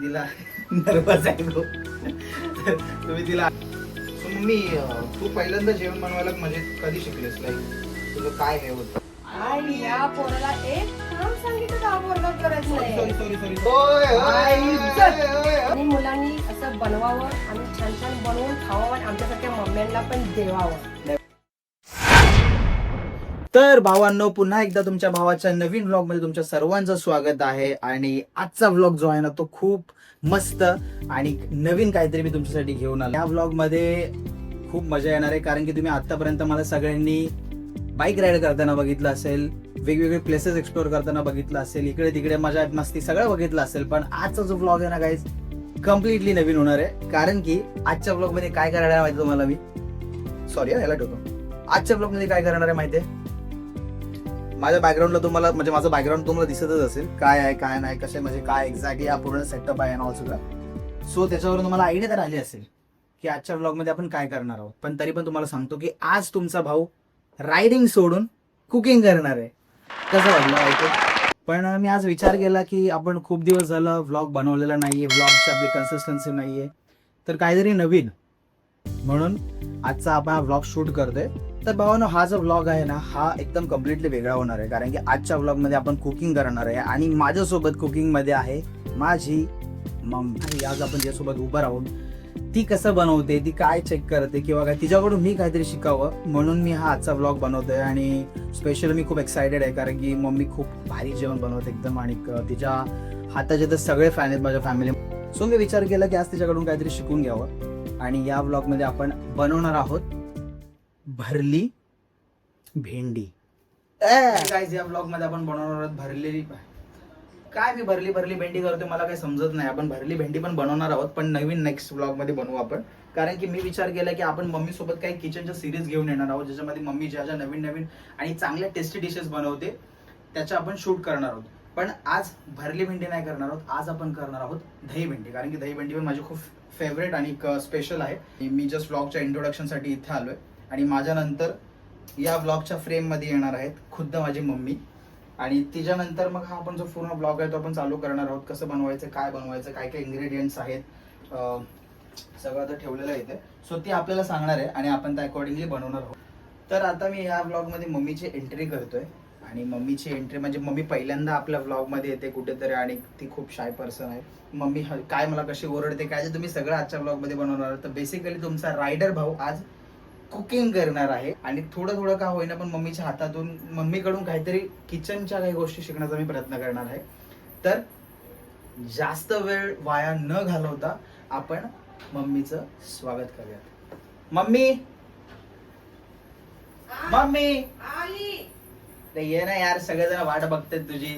तिला नर्वस आहे तो. तर तुम्ही तिला मम्मी तू पहिल्यांदा जेवण बनवायला म्हणजे कधी शिकलेस? लाईक तुझं काय हे होतं? आणि या पोराला एक काम सांगितलं तर पोरगा करायचं नाही. सॉरी. आणि मुलांनी असं बनवावं आणि छान छान बनवून खावावं आणि आमच्यासारख्या मम्म्यांना पण देवावं. तर भावांनो, पुन्हा एकदा तुमच्या भावाच्या नवीन व्लॉग मध्ये तुमच्या सर्वांचं स्वागत आहे. आणि आजचा व्लॉग जो आहे ना तो खूप मस्त आणि नवीन काहीतरी मी तुमच्यासाठी घेऊन आलो. या व्लॉग मध्ये खूप मजा येणार आहे, कारण की तुम्ही आतापर्यंत मला सगळ्यांनी बाईक राईड करताना बघितलं असेल, वेगवेगळे प्लेसेस एक्सप्लोर करताना बघितलं असेल, इकडे तिकडे मजा मस्ती सगळं बघितलं असेल. पण आजचा जो व्लॉग आहे ना गाईज कम्प्लिटली नवीन होणार आहे, कारण की आजच्या व्लॉग मध्ये काय करणार आहे माहिती तुम्हाला? मी सॉरी याला ठेवतो. आजच्या व्लॉग मध्ये काय करणार आहे माहितीये? माझ्या बॅकग्राऊंडला तुम्हाला म्हणजे माझं बॅकग्राऊंड तुम्हाला दिसतच असेल काय आहे काय नाही, कसे म्हणजे काय एक्झॅक्टली हा पूर्ण सेटअप आहे ना सगळं. सो त्याच्यावरून तुम्हाला आयडिया तर आली असेल की आजच्या व्लॉग मध्ये आपण काय करणार आहोत. पण तरी पण तुम्हाला सांगतो की आज तुमचा भाऊ रायडिंग सोडून कुकिंग करणार आहे. कसं वाटलं ऐकून? पण मी आज विचार केला की आपण खूप दिवस झालं व्लॉग बनवलेला नाहीये, व्लॉगची आपली कन्सिस्टन्सी नाहीये, तर काहीतरी नवीन म्हणून आजचा आपण हा व्लॉग शूट करतोय. तर भावानो, हा जो व्लॉग आहे ना हा एकदम कम्प्लिटली वेगळा होणार आहे, कारण की आजच्या व्लॉग मध्ये आपण कुकिंग करणार आहे आणि माझ्यासोबत कुकिंग मध्ये आहे माझी मम्मी. आज आपण तिच्यासोबत उभं राहून ती कसं बनवते, ती काय चेक करते किंवा काय, तिच्याकडून मी काहीतरी शिकावं म्हणून मी हा आजचा व्लॉग बनवतोय. आणि स्पेशली मी खूप एक्सायटेड आहे, कारण की मम्मी खूप भारी जेवण बनवते एकदम, आणि तिच्या हाताचे तर सगळे फॅन आहेत माझ्या फॅमिली. सो मी विचार केला की आज तिच्याकडून काहीतरी शिकून घ्यावं. आणि या व्लॉग मध्ये आपण बनवणार आहोत भरली भेंडी. गाइस, या व्लॉग मध्ये आपण बनवणार आहोत भरलेली, काय मी भरली भेंडी करतोय मला काही समजत नाही. आपण भरली भेंडी पण बनवणार आहोत, पण नवीन नेक्स्ट व्लॉग मध्ये बनवू आपण. कारण की मी विचार केला की आपण मम्मी सोबत काही किचनच्या सिरीज घेऊन येणार आहोत, ज्याच्यामध्ये मम्मी ज्या ज्या नवीन नवीन आणि चांगल्या टेस्टी डिशेस बनवते त्याच्या आपण शूट करणार आहोत. पण आज भरली भेंडी नाही करणार आहोत, आज आपण करणार आहोत दही भेंडी. कारण की दही भेंडी पण माझी खूप फेवरेट आणि स्पेशल आहे. मी जस्ट व्लॉगच्या इंट्रोडक्शन साठी इथे आलोय आणि माझ्या नंतर या व्लॉगच्या फ्रेम मध्ये येणार आहेत खुद्द माझी मम्मी. आणि तिच्यानंतर मग हा आपण जो पूर्ण ब्लॉग आहे तो आपण चालू करणार आहोत. कसं बनवायचं, काय बनवायचं, काय काय इन्ग्रेडियंट्स आहेत, सगळं तर ठेवलेलं आहे इथे. सो ती आपल्याला सांगणार आहे आणि आपण त्या अकॉर्डिंगली बनवणार आहोत. तर आता मी या ब्लॉग मध्ये मम्मीची एंट्री करतोय. आणि मम्मीची एंट्री म्हणजे मम्मी पहिल्यांदा आपल्या व्लॉग मध्ये येते कुठेतरी, आणि ती खूप शाय पर्सन आहे. मम्मी काय मला कशी ओरडते काय ते तुम्ही सगळं आजच्या ब्लॉग मध्ये बनवणार आहात. तर बेसिकली तुमचा रायडर भाऊ आज कुकिंग करणार आहे, आणि थोडं थोडं का होईना पण मम्मीच्या हातातून मम्मीकडून काहीतरी किचनच्या काही गोष्टी शिकण्याचा मी प्रयत्न करणार आहे. तर जास्त वेळ वाया न घालवता आपण मम्मीचं स्वागत करूयात. मम्मी मम्मी ते ये ना यार, सगळेजण वाट बघतात तुझी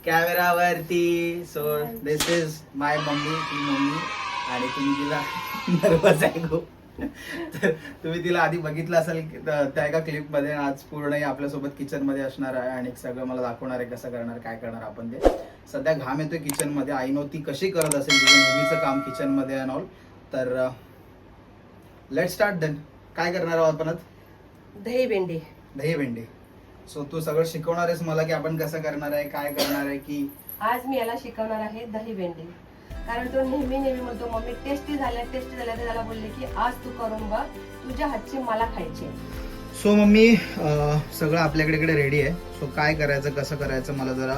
कॅमेरावरती. So this is my mummy, ती मम्मी. आणि तुम्ही तिला नर्वस आहे खूप, तर तुम्ही तिला आधी बघितलं असेल त्या एका क्लिप मध्ये. आज पूर्ण आपल्यासोबत किचन मध्ये असणार आहे आणि सगळं मला दाखवणार आहे कसं करणार, काय करणार आपण ते. सध्या घाम येतोय किचन मध्ये, आय नो ती कशी करत असेल तिचं नेहमीचं काम किचन मध्ये अँड ऑल. तर लेट स्टार्ट देन. काय करणार आहोत आपण? दही भेंडी. दही भेंडी. सो तू सगळं शिकवणार आहेस मला की आपण कसं करणार आहे, काय करणार आहे? की आज मी याला शिकवणार आहे दही भेंडी. कारण तो नेहमी म्हणतो मम्मी टेस्टी झाल्या तर त्याला बोलले की आज तू करून बघ, तुझ्या हातची मला खायची. सो मम्मी सगळं आपल्याकडे रेडी आहे. सो काय करायचं, कसं करायचं मला जरा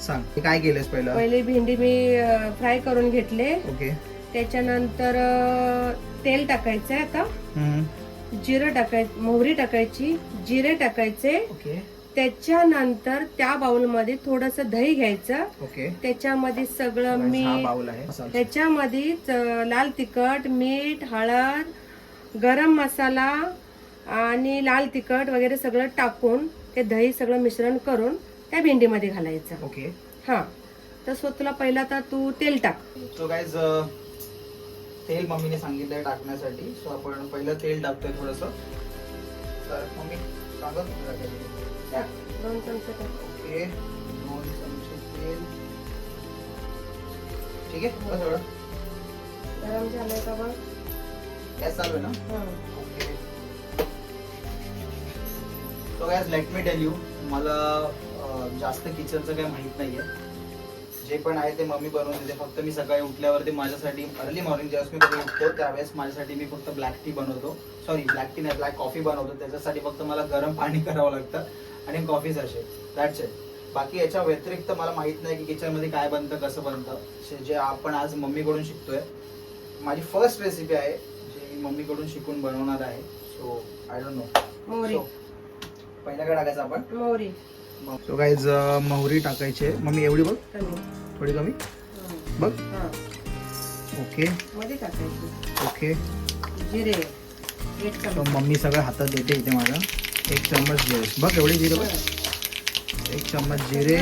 सांग. काय केलंस पहिलं? पहिले भेंडी मी फ्राय करून घेतले. ओके. त्याच्यानंतर तेल टाकायचं. आता जिरं टाकायचं, मोहरी टाकायची, जिरे टाकायचे. ओके. त्याच्यानंतर त्या बाउल मध्ये थोडस दही घ्यायचं. ओके. त्याच्यामध्ये सगळं मीठ, बाउल आहे, त्याच्यामध्ये लाल तिखट, मीठ, हळद, गरम मसाला आणि लाल तिखट वगैरे सगळं टाकून ते दही सगळं मिश्रण करून त्या भेंडीमध्ये घालायचं. ओके. हा, तर तुला पहिला तर तू तेल टाक. सो गाइज तेल मम्मीने सांगितलंय टाकण्यासाठी. सो आपण पहिलं तेल टाकतोय थोडस. तर मम्मी सांगत 2 चमचे टाक. ओके. 2 चमचे तेल. ठीक आहे. बस एवढं. गरम झालंय का बघ? गॅस चालू आहे ना? हा. Okay. So guys let me tell you, मला जास्त किचनचं काही माहित नाहीये. जे पण आहे ते मम्मी बनवून देते. फक्त मी सकाळी उठल्यावरती माझ्यासाठी अर्ली मॉर्निंग ज्यावेळेस मी कधी उठतो त्यावेळेस माझ्यासाठी मी फक्त ब्लॅक टी बनवतो. सॉरी ब्लॅक टी नाही, ब्लॅक कॉफी बनवतो. त्याच्यासाठी फक्त मला गरम पाणी करावं लागतं आणि कॉफी सॅशे, दॅट्स इट. बाकी याच्या व्यतिरिक्त मला माहित नाही की किचनमध्ये काय बनतं, कसं बनतं. जे आपण आज मम्मीकडून शिकतोय. माझी फर्स्ट रेसिपी आहे जी मी मम्मीकडून शिकून बनवणार आहे. So I don't know. मोहरी. पहिल्या काय टाकायचं आपण? मोहरी. सो गाईज मोहरी टाकायची आहे. मम्मी एवढी बघ, कमी. थोडी कमी बघ. हा. ओके मध्ये टाकायची. ओके. जिरे 1 सो चमचा. मम्मी सगळं हातात देते इथे माझा. 1 चम्मच जिरे बघ, एवढे जिरे बघ. 1 चम्मच जिरे.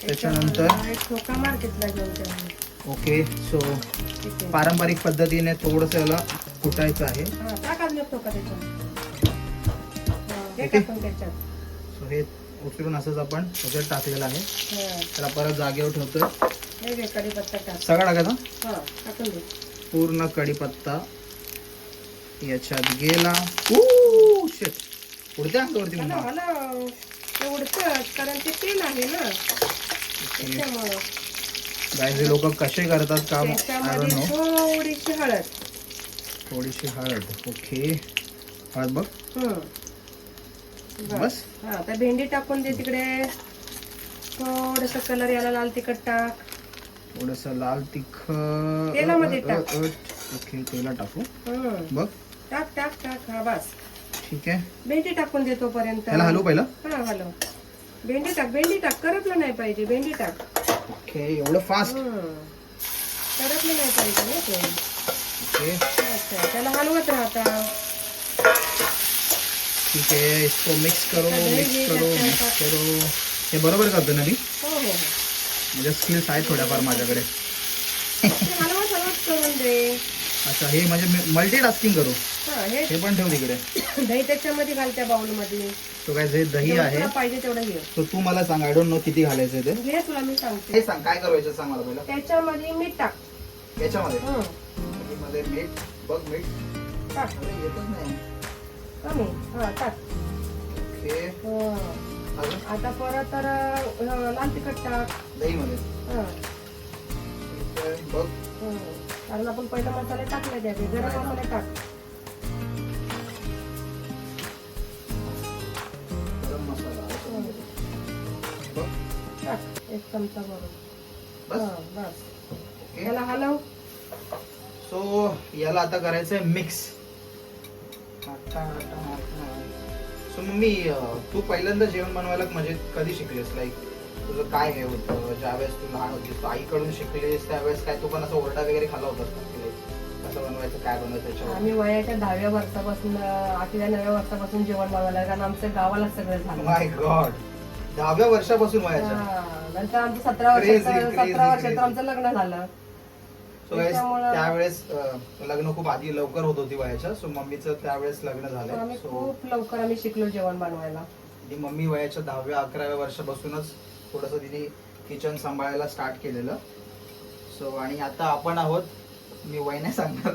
त्याच्यानंतर एक ठोका मार घेतला घेऊन. ओके. सो ठीक आहे. पारंपरिक पद्धतीने थोडंसं याला कुटायचं आहे. हा, टाक अजून एक ठोका त्याच्यात. हा, हे ओके. टाकून त्याच्यात. सो हे उचलून असंच आपण त्याच्यात टाकलेलं आहे. हा. त्याला परत जागेवर ठेवतोय. हे घे कढीपत्ता टाक. सगळा टाकायचा, हा, टाकून दे. पूर्ण कढीपत्ता याच्यात गेला. शिट, उडते अंगावरती मला मम्मा. मला ते उडतंच कारण ते तेल आहे ना त्याच्यामुळं. गाईज लोक कसे करतात काम, आय त्याच्यामध्ये डोंट नो. थोडीशी हळद. थोडीशी हळद. ओके, हळद बघ. बस. हा, आता भेंडी टाकून दे तिकडे. थोडस कलर याला लाल तिखट टाक. थोडस लाल तिखट तेलामध्ये टाक. ओके, तेला टाकू. बघ, टाक टाक टाक. हा बस. ठीक आहे. भेंडी टाकून दे तोपर्यंत. त्याला हलवू पहिलं. हा हलव. भेंडी टाक, भेंडी टाक. करपलं नाही पाहिजे. भेंडी टाक. ओके, एवढं फास्ट. करपलं नाही पाहिजे ना ते. ओके, अच्छा, त्याला हलवत राहता. ठीक आहे. इसको मिक्स करो, मिक्स करो, मिक्स करो. हे बरोबर करतो ना मी. हो हो हो. म्हणजे स्किल्स आहेत थोड्याफार माझ्याकडे. ते हलवत हलवत करून दे. अच्छा, हे म्हणजे मल्टी टास्किंग करू. हा, हे हे पण ठेव तिकडे. दही त्याच्यामध्ये घाल त्या बाउल मध्ये. तो काय जे दही आहे तुला पाहिजे तेवढं घे. तो तू मला सांग. आय डोंट नो किती घालायचं ते. घे, तुला मी सांगते. हे सांग काय करायचं, सांग मला पहिलं. त्याच्यामध्ये मीठ टाक. याच्यामध्ये हं, मध्ये मीठ बघ. मीठ टाक. अरे येतच नाही. कमी. हा, टाक. ओके, हं. अजून आता परत तर लाल तिखट टाक. दही मध्ये. हं, ठीक आहे, बघ. हं. कारण आपण पहिला मसाले टाकले त्याचे. गरम मसाले टाक. गरम मसाला बघ. टाक 1 चमचा भरून. बस. हं, बस. ओके. त्याला हलव. सो याला आता करायचंय मिक्स. सो मम्मी, तू पहिल्यांदा जेवण बनवायला म्हणजे कधी शिकलीस? लाईक तुझं काय हे होतं ज्यावेळेस तू लहान होतीस? तू आईकडून शिकलीस त्यावेळेस काय तू पण असं ओरडा वगैरे खाल्ला होतास का? कसं बनवायचं, काय बनवायचं याच्यावर? आम्ही वयाच्या 10व्या वर्षापासून 8व्या 9व्या वर्षापासून जेवण बनवायला, कारण आमच्या गावाला सगळं झालं. माय गॉड, 10व्या वर्षापासून वयाच्या. हा, नंतर आमचं 17 Crazy, वर्षाचं crazy, 17 वर्षात crazy. आमचं लग्न झालं. So guys, त्याच्यामुळं- त्यावेळेस लग्न खूप आधी लवकर होत होती वयाच्या. सो मम्मीचं त्यावेळेस लग्न झालंय. आम्ही सो खूप लवकर आम्ही शिकलो जेवण बनवायला. मम्मी वयाच्या 10व्या 11व्या वर्षापासूनच थोडस तिने किचन सांभाळायला स्टार्ट केलेलं. सो आणि आता आपण आहोत, मी वय नाही सांगणार,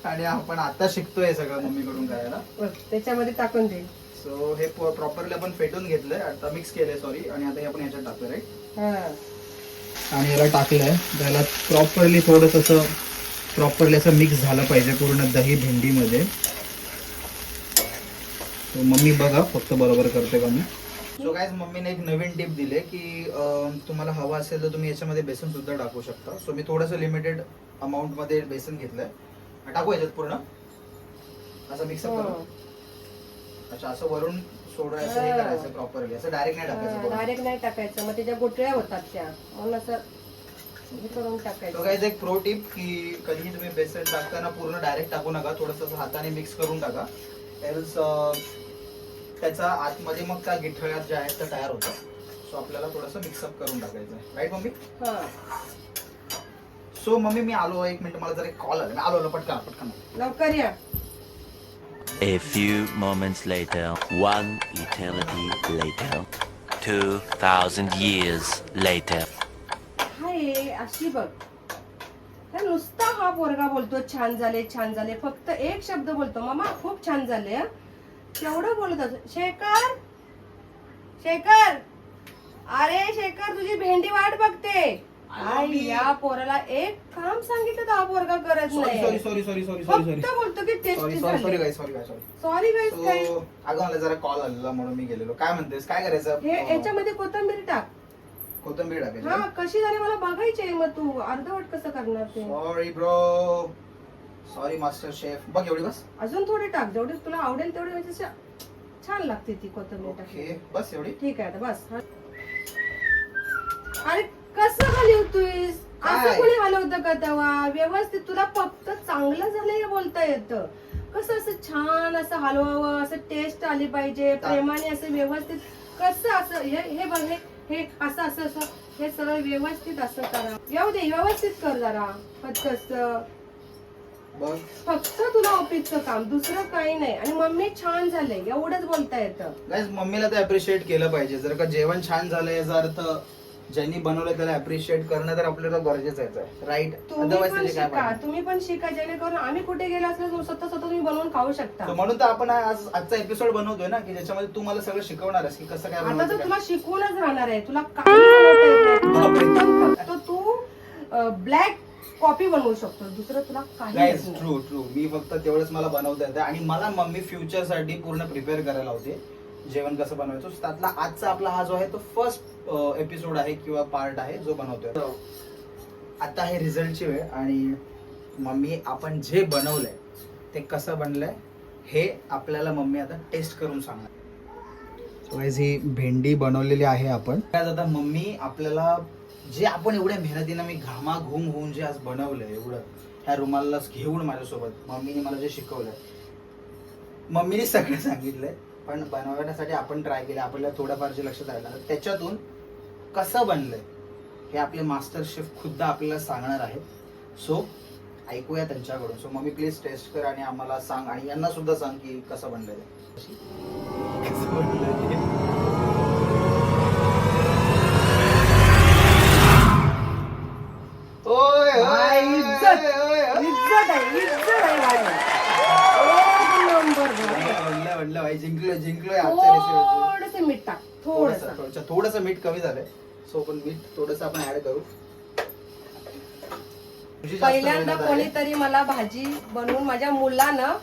आणि आपण आता शिकतोय सगळं मम्मीकडून करायला. बघ, त्याच्यामध्ये टाकून दे. सो हे प्रॉपरली आपण फेटून घेतलंय, आता मिक्स केलंय सॉरी, आणि आता हे आपण ह्याच्यात टाकतोय राईट. हा, आणि याला टाकलंय, त्याला प्रॉपरली थोडंसं असं प्रॉपरली असं मिक्स झालं पाहिजे पूर्ण दही भेंडीमध्ये. सो मम्मी बघा फक्त बरोबर करते का मी. सो गाईज, मम्मीने एक नवीन टिप दिली की तुम्हाला हवा असेल तर तुम्ही याच्यामध्ये बेसन सुद्धा टाकू शकता. सो मी थोडंसं लिमिटेड अमाऊंट मध्ये बेसन घेतलंय. टाकू याच्यात पूर्ण असं मिक्सअप करून. अच्छा, असं वरून सोडायचं, हे करायचं प्रॉपरली, असं डायरेक्ट नाही टाकायचं. डायरेक्ट नाही टाकायचं, मग त्याच्या गोटळ्या होतात त्या, म्हणून असं हे करून टाकायचं. तो गाईज एक प्रो टिप की कधीही तुम्ही बेसन टाकताना पूर्ण डायरेक्ट टाकू नका, थोडंसं हाताने मिक्स करून टाका. एल्स त्याचा आतमध्ये मग त्या गिठळ्यात ज्या आहेत त्या तयार होतात. सो आपल्याला थोडंसं मिक्सअप करून टाकायचं आहे, राईट मम्मी? हा. सो मम्मी मी आलो, 1 मिनिट, मला जरा एक कॉल आला. आलो पटकन पटकन. लवकर या. A few moments later, one eternity later, 2000 years later. हाय, अशी बघ, तर नुसता हा पोरगा बोलतो छान झाले छान झाले, फक्त एक शब्द बोलतो, मामा खूप छान झाले. तेवढं बोलत असतो. शेखर शेखर अरे शेखर तुझी भेंडी वाट बघते. आई या पोराला एक काम सांगितलं तर हा पोरगा करत सॉरी नाही. सॉरी सॉरी सॉरी फक्त सॉरी बोलतो की टेस्टी सॉरी झाली. गाईस सॉरी गाईस सॉरी गाईस काय अगं मला जरा कॉल आलेला म्हणून मी गेलेलो. काय म्हणतेस, काय करायचं? हे याच्यामध्ये कोथिंबीर टाक. कोथिंबीर हा टाकायची. कशी झाली मला बघायची मग तू अर्धवट कसं करणार ते. Sorry bro, sorry master chef. बघ एवढी बस. अजून थोडी टाक जेवढी तुला आवडेल तेवढी म्हणजे असं छान लागते ती कोथिंबीर टाकली. ओके बस एवढी. ठीक आहे आता बस. अरे कसं हलवतोयस? असं काय? कोणी हलवतं का तेव्हा? व्यवस्थित तुला फक्त चांगलं झालं हे बोलता येतं. कसं असं छान असं हलवावं, असं टेस्ट आली पाहिजे प्रेमाने, असं व्यवस्थित कसं असं हे बघ हे असं असं असं हे सगळं व्यवस्थित असं करा. येऊ दे व्यवस्थित कर जरा कसं. बघ फक्त तुला ऑफिसचं काम दुसरं काही नाही. आणि मम्मी छान झालंय एवढंच बोलता येतं. गाईस मम्मीला तर अप्रिशिएट केलं पाहिजे. जर का जेवण छान झालं याचा अर्थ ज्यांनी बनवलं त्याला अप्रिशिएट करणं तर आपल्याला गरजेचं आहे, राईट? तुम्ही पण शिका, तुम्ही पण शिका, जेणेकरून आम्ही कुठे गेलो असलो स्वतः तुम्ही बनवून खाऊ शकता. म्हणून तर आपण आजचा एपिसोड बनवतोय ना, की ज्याच्यामध्ये तू मला सगळं शिकवणार आहेस की कसं काय आता तर बनवायचं. तुला शिकवूनच राहणार आहे. तुला काही बनवता येत नाही. फक्त तू ब्लॅक कॉफी बनवू शकतो, दुसरं तुला काही गाईस येत नाही. ट्रू ट्रू, मी फक्त तेवढंच मला बनवता येतं. आणि मला मम्मी फ्युचर साठी पूर्ण प्रिपेअर करायला होते जेवण कसं बनवायचं. त्यातला आजचा आपला हा जो आहे तो फर्स्ट एपिसोड आहे किंवा पार्ट आहे जो बनवतोय. आता हे रिझल्टची वेळ आणि मम्मी आपण जे बनवलंय ते कसं बनलंय हे आपल्याला मम्मी आता टेस्ट करून सांगणार. ही भेंडी बनवलेली आहे आपण. आता मम्मी आपल्याला जे आपण एवढ्या मेहनतीनं मी घामाघूम होऊन जे आज बनवलंय एवढं ह्या रुमाला घेऊन माझ्यासोबत मम्मीने मला जे शिकवलंय, मम्मीने सगळं सांगितलंय पण बनवण्यासाठी आपण ट्राय केलं. आपल्याला थोडंफार जे लक्षात राहिलं त्याच्यातून कसं बनलंय हे आपले मास्टर शेफ खुद्द आपल्याला सांगणार आहे. सो ऐकूया त्यांच्याकडून. सो मम्मी प्लीज टेस्ट कर आणि आम्हाला सांग आणि यांना सुद्धा सांग की कसं बनलंय कसं बनलंय. इज्जत आहे, इज्जत आहे बाहेर. एक नंबर बाहेर. म्हणलं भाई जिंकलोय आजच्या रेसिपी. थोडंसं मीठ टाक, थोडंसं. थोडंसं मीठ कमी झालंय. सो पण मीठ थोडंसं आपण ऍड करू. पहिल्यांदा कोणीतरी मला भाजी बनवून माझ्या मुलानं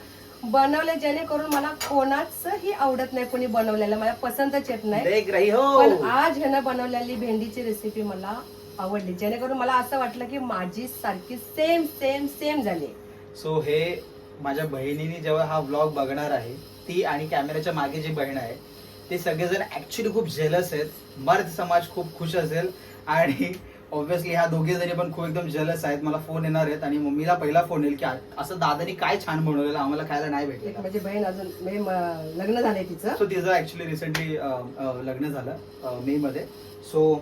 बनवले, जेणेकरून मला कोणाचंही आवडत नाही कोणी बनवलेलं, मला पसंतच येत नाही. देख रही हो. पण आज ह्यानं बनवलेली भेंडीची रेसिपी मला आवडली, जेणेकरून मला असं वाटलं की माझी सारखी सेम सेम सेम झाली. सो हे माझ्या बहिणीने जेव्हा हा व्लॉग बघणार आहे, ती आणि कॅमेऱ्याच्या मागे जी बहीण आहे ते सगळेजण ऍक्च्युली खूप जेलस आहेत. मर्द समाज खूप खुश असेल आणि ऑब्व्हियसली ह्या दोघे जणी पण खूप एकदम जेलस आहेत. मला फोन येणार आहेत आणि मम्मीला पहिला फोन येईल की असं दादानी काय छान बनवलेलं आम्हाला खायला नाही एक भेटलं. माझी बहीण अजून लग्न झालंय तिचं. सो तिचं ऍक्च्युली रिसेंटली लग्न झालं मे मध्ये. सो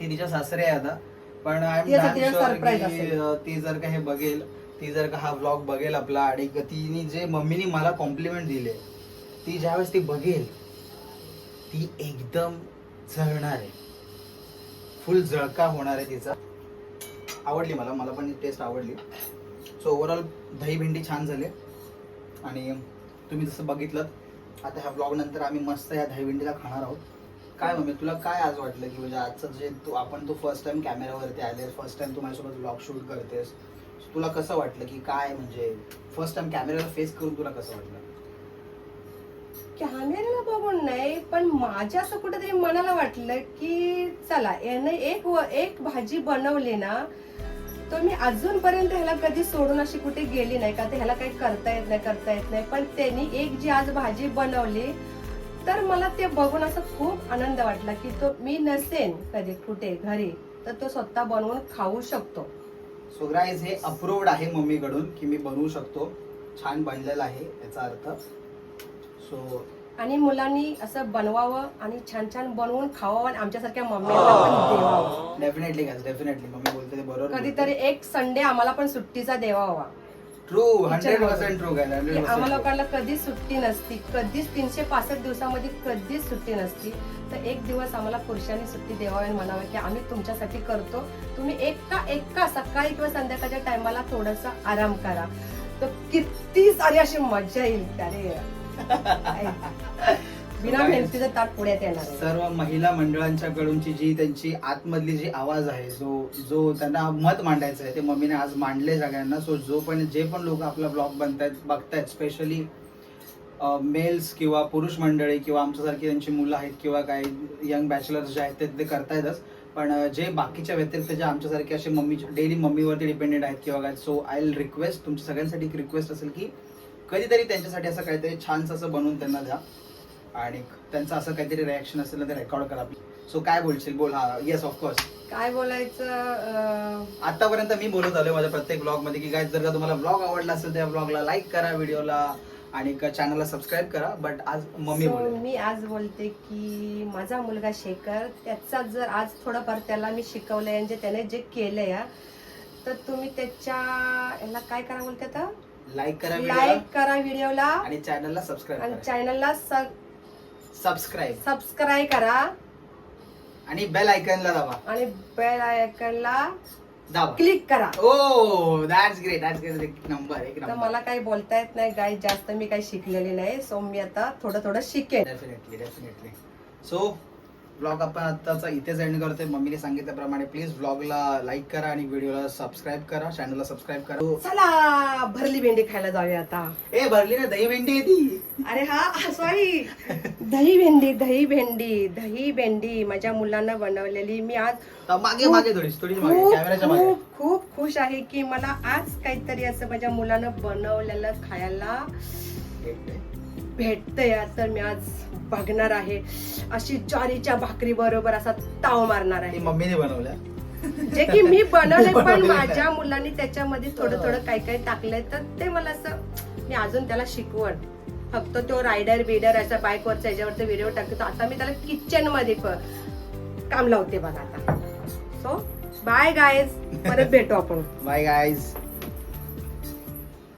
ती तिच्या सासरे आहे आता. पण आय एम सरप्राईज असेल. ती जर का हे बघेल, ती जर का हा व्लॉग बघेल आपला आणि तिने जे मम्मीने मला कॉम्प्लिमेंट दिले ती ज्यावेळेस ती बघेल ती एकदम जळणार आहे, फुल जळका होणार आहे तिचा. आवडली मला पण टेस्ट आवडली. सो ओव्हरऑल दही भेंडी छान झाले आणि तुम्ही जसं बघितलं आता ह्या ब्लॉग नंतर आम्ही मस्त ह्या दही भेंडीला खाणार आहोत. काय मम्मी तुला काय आज वाटलं की म्हणजे आजचं जे तू फर्स्ट टाइम कॅमेरावरती आलेस, फर्स्ट टाइम तू माझ्यासोबत ब्लॉग शूट करतेस, तुला कसं वाटलं की काय म्हणजे फर्स्ट टाइम कॅमेराला फेस करून तुला कसं वाटलं? कॅमेऱ्याला बघून नाही, पण माझ्या असं कुठेतरी मनाला वाटलं की चला याने एक भाजी बनवली ना, तर मी अजूनपर्यंत ह्याला कधी सोडून अशी कुठे गेली नाही का, ते ह्याला काही करता येत नाही. पण त्यांनी एक जी आज भाजी बनवली तर मला ते बघून असं खूप आनंद वाटला की तो मी नसेन कधी कुठे घरी तर तो स्वतः बनवून खाऊ शकतो. सो गाईज हे अप्रूव्ड आहे मम्मीकडून की मी बनवू शकतो, छान बनलेला आहे याचा अर्थ. सो आणि मुलांनी असं बनवावं आणि छान छान बनवून खावावं आणि आमच्यासारख्या मम्मीला पण देवावं. डेफिनेटली गाईज, डेफिनेटली मम्मी बोलते ते बरोबर. कधीतरी एक संडे आम्हाला पण सुट्टीचा देवावा. ट्रू, 100% ट्रू गाईज, 100% आम्हाला लोकांना कधीच सुट्टी नसती, कधीच 365 दिवसामध्ये कधीच सुट्टी नसती. तर एक दिवस आम्हाला पुरुषांनी सुट्टी द्यावी आणि म्हणावं की आम्ही तुमच्यासाठी करतो, तुम्ही एका सकाळी किंवा संध्याकाळच्या टायमाला थोडासा आराम करा. तर किती सारी अशी मजा येईल. अरे बिना मेहनतीचं ताट पुढ्यात येणार आहे. सर्व महिला मंडळांच्या कडूनची जी त्यांची आतमधली जी आवाज आहे, जो त्यांना मत मांडायचं आहे, ते मम्मीने आज मांडले सगळ्यांना. सो जे पण लोक आपला ब्लॉग बघतायत, स्पेशली मेल्स किंवा पुरुष मंडळी किंवा आमच्यासारखी त्यांची मुलं आहेत किंवा काही यंग बॅचलर्स जे आहेत ते करतायतच, पण जे बाकीच्या व्यतिरिक्त जे आमच्यासारखे असे डेली मम्मीवरती डिपेंडेंट आहेत किंवा काय, सो आय विल रिक्वेस्ट, तुमच्या सगळ्यांसाठी एक रिक्वेस्ट असेल की कधीतरी त्यांच्यासाठी असं काहीतरी छानसं असं बनवून त्यांना द्या आणि त्यांचं असं काहीतरी रिॲक्शन असेल ना ते रेकॉर्ड करा. सो काय बोलशील? बोल. हा, येस ऑफकोर्स. काय बोलायचं, आतापर्यंत मी बोलत आलोय माझ्या प्रत्येक ब्लॉग मध्ये की गाईज, जर का तुम्हाला ब्लॉग आवडला असेल त्या ब्लॉगला लाईक करा, व्हिडिओला आणि चॅनलला सबस्क्राईब करा. बट आज मम्मी मी आज बोलते की माझा मुलगा शेखर, त्याचा जर आज थोडंफार त्याला मी शिकवलंय म्हणजे त्याने जे केलंय, तर तुम्ही त्याच्या याला काय करा बोलते आता, लाईक करा व्हिडिओला आणि चॅनलला सबस्क्राईब आणि करा. चॅनलला सबस्क्राईब करा आणि बेल आयकॉनला दाबा आणि बेल आयकॉनला दाबा, क्लिक करा. ओ दॅट्स ग्रेट. एक नंबर. तर मला काही बोलता येत नाही गाईज, जास्त मी काही शिकलेली नाही, सो मी आता थोडं शिकेन. डेफिनेटली. सो ब्लॉग आपण आताचा इथेच एंड करतोय. मम्मीने सांगितल्याप्रमाणे प्लीज ब्लॉगला लाईक करा आणि व्हिडिओला सबस्क्राईब करा, चॅनलला सबस्क्राईब करा. चला भरली भेंडी खायला जाऊया आता. भरली ना दही भेंडी आहे ती. अरे हा सॉरी, दही भेंडी माझ्या मुलांना बनवलेली. मी आज मागे थोडी कॅमेराच्या मागे. खूप खुश आहे की मला आज काहीतरी असं माझ्या मुलानं बनवलेलं खायला भेटतंय. तर मी आज बघणार आहे, अशी ज्वारीच्या भाकरी बरोबर असा ताव मारणार आहे. मम्मीने बनवल्या, जे की मी बनवले, पण माझ्या मुलांनी त्याच्यामध्ये थोडं काही टाकलंय, तर ते मला असं मी अजून त्याला शिकवण. फक्त तो रायडर बिडर असा बाईकवरचा याच्यावरचा व्हिडिओ टाकतो, आता मी त्याला किचन मध्ये काम लावते बघा आता. सो बाय गाईज, परत भेटू आपण. Bye guys.